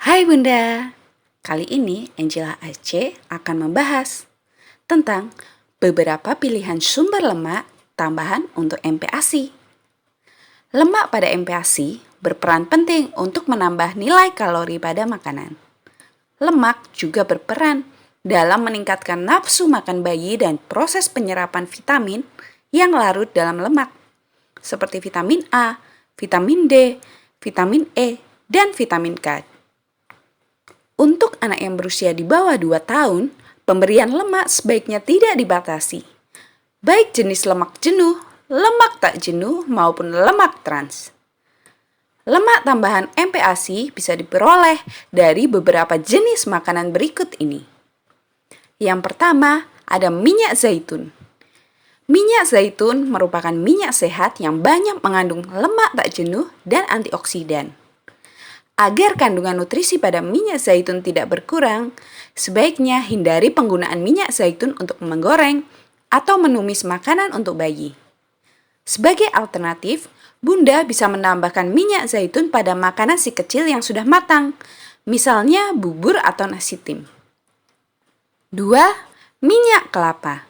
Hai Bunda, kali ini Angela Aceh akan membahas tentang beberapa pilihan sumber lemak tambahan untuk MPASI. Lemak pada MPASI berperan penting untuk menambah nilai kalori pada makanan. Lemak juga berperan dalam meningkatkan nafsu makan bayi dan proses penyerapan vitamin yang larut dalam lemak, seperti vitamin A, vitamin D, vitamin E, dan vitamin K. Untuk anak yang berusia di bawah 2 tahun, pemberian lemak sebaiknya tidak dibatasi, baik jenis lemak jenuh, lemak tak jenuh, maupun lemak trans. Lemak tambahan MPASI bisa diperoleh dari beberapa jenis makanan berikut ini. Yang pertama, ada minyak zaitun. Minyak zaitun merupakan minyak sehat yang banyak mengandung lemak tak jenuh dan antioksidan. Agar kandungan nutrisi pada minyak zaitun tidak berkurang, sebaiknya hindari penggunaan minyak zaitun untuk menggoreng atau menumis makanan untuk bayi. Sebagai alternatif, Bunda bisa menambahkan minyak zaitun pada makanan si kecil yang sudah matang, misalnya bubur atau nasi tim. 2. Minyak kelapa.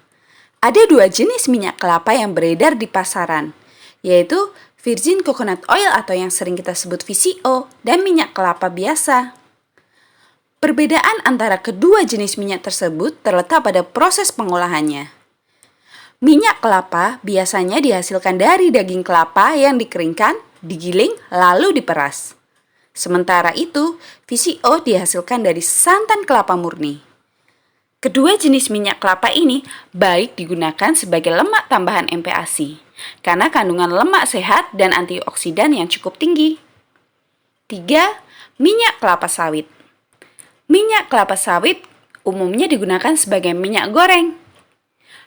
Ada 2 jenis minyak kelapa yang beredar di pasaran, yaitu virgin coconut oil atau yang sering kita sebut VCO dan minyak kelapa biasa. Perbedaan antara kedua jenis minyak tersebut terletak pada proses pengolahannya. Minyak kelapa biasanya dihasilkan dari daging kelapa yang dikeringkan, digiling, lalu diperas. Sementara itu, VCO dihasilkan dari santan kelapa murni. Kedua jenis minyak kelapa ini baik digunakan sebagai lemak tambahan MPASI karena kandungan lemak sehat dan antioksidan yang cukup tinggi. 3. Minyak kelapa sawit. Minyak kelapa sawit umumnya digunakan sebagai minyak goreng.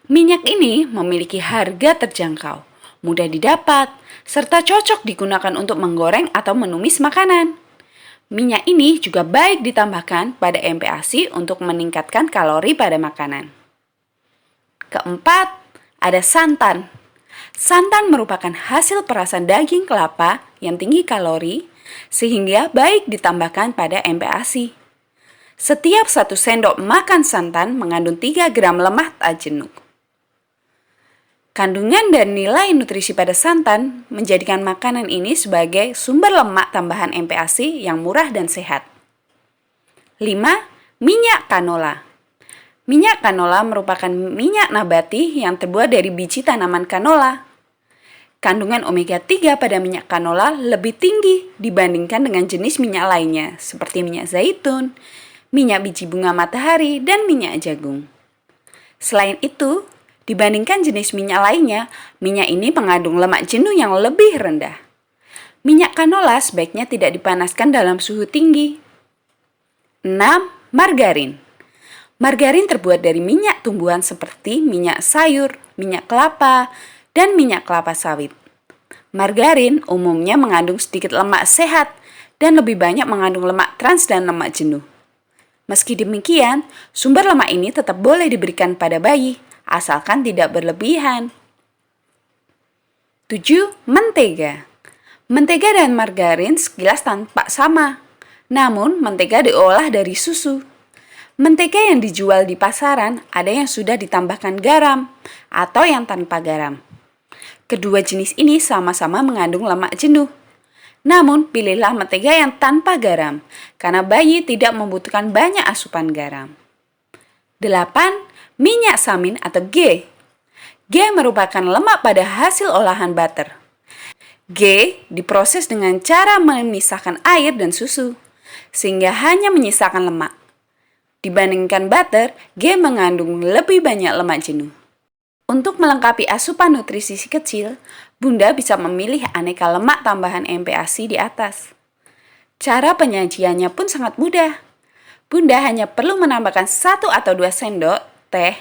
Minyak ini memiliki harga terjangkau, mudah didapat, serta cocok digunakan untuk menggoreng atau menumis makanan. Minyak ini juga baik ditambahkan pada MPASI untuk meningkatkan kalori pada makanan. Keempat, ada santan. Santan merupakan hasil perasan daging kelapa yang tinggi kalori, sehingga baik ditambahkan pada MPASI. Setiap 1 sendok makan santan mengandung 3 gram lemak tak jenuh. Kandungan dan nilai nutrisi pada santan menjadikan makanan ini sebagai sumber lemak tambahan MPASI yang murah dan sehat. 5. Minyak kanola. Minyak kanola merupakan minyak nabati yang terbuat dari biji tanaman kanola. Kandungan omega 3 pada minyak kanola lebih tinggi dibandingkan dengan jenis minyak lainnya seperti minyak zaitun, minyak biji bunga matahari, dan minyak jagung. Selain itu, dibandingkan jenis minyak lainnya, minyak ini mengandung lemak jenuh yang lebih rendah. Minyak kanola sebaiknya tidak dipanaskan dalam suhu tinggi. 6. Margarin. Margarin terbuat dari minyak tumbuhan seperti minyak sayur, minyak kelapa, dan minyak kelapa sawit. Margarin umumnya mengandung sedikit lemak sehat dan lebih banyak mengandung lemak trans dan lemak jenuh. Meski demikian, sumber lemak ini tetap boleh diberikan pada bayi, asalkan tidak berlebihan. 7. Mentega. Mentega dan margarin sekilas tampak sama, namun mentega diolah dari susu. Mentega yang dijual di pasaran ada yang sudah ditambahkan garam atau yang tanpa garam. Kedua jenis ini sama-sama mengandung lemak jenuh. Namun, pilihlah mentega yang tanpa garam, karena bayi tidak membutuhkan banyak asupan garam. 8. Minyak samin atau G. G merupakan lemak pada hasil olahan butter. G diproses dengan cara memisahkan air dan susu, sehingga hanya menyisakan lemak. Dibandingkan butter, G mengandung lebih banyak lemak jenuh. Untuk melengkapi asupan nutrisi si kecil, Bunda bisa memilih aneka lemak tambahan MPASI di atas. Cara penyajiannya pun sangat mudah. Bunda hanya perlu menambahkan 1 atau 2 sendok teh,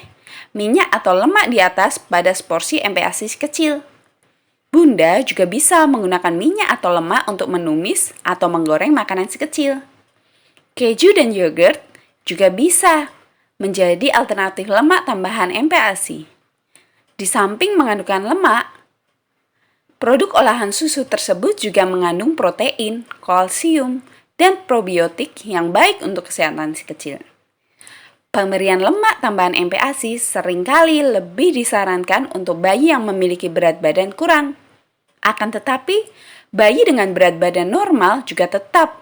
minyak atau lemak di atas pada seporsi MPASI kecil. Bunda juga bisa menggunakan minyak atau lemak untuk menumis atau menggoreng makanan si kecil. Keju dan yogurt juga bisa menjadi alternatif lemak tambahan MPASI. Di samping mengandung lemak, produk olahan susu tersebut juga mengandung protein, kalsium, dan probiotik yang baik untuk kesehatan si kecil. Pemberian lemak tambahan MPASI seringkali lebih disarankan untuk bayi yang memiliki berat badan kurang. Akan tetapi, bayi dengan berat badan normal juga tetap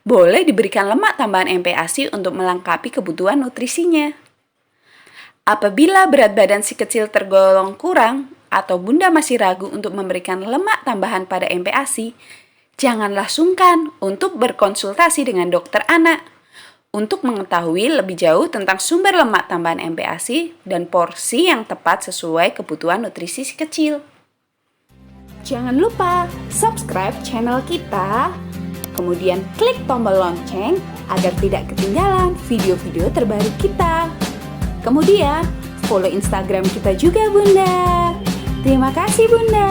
boleh diberikan lemak tambahan MPASI untuk melengkapi kebutuhan nutrisinya. Apabila berat badan si kecil tergolong kurang atau bunda masih ragu untuk memberikan lemak tambahan pada MPASI, janganlah sungkan untuk berkonsultasi dengan dokter anak untuk mengetahui lebih jauh tentang sumber lemak tambahan MPASI dan porsi yang tepat sesuai kebutuhan nutrisi si kecil. Jangan lupa subscribe channel kita, kemudian klik tombol lonceng agar tidak ketinggalan video-video terbaru kita. Kemudian follow Instagram kita juga, Bunda. Terima kasih, Bunda.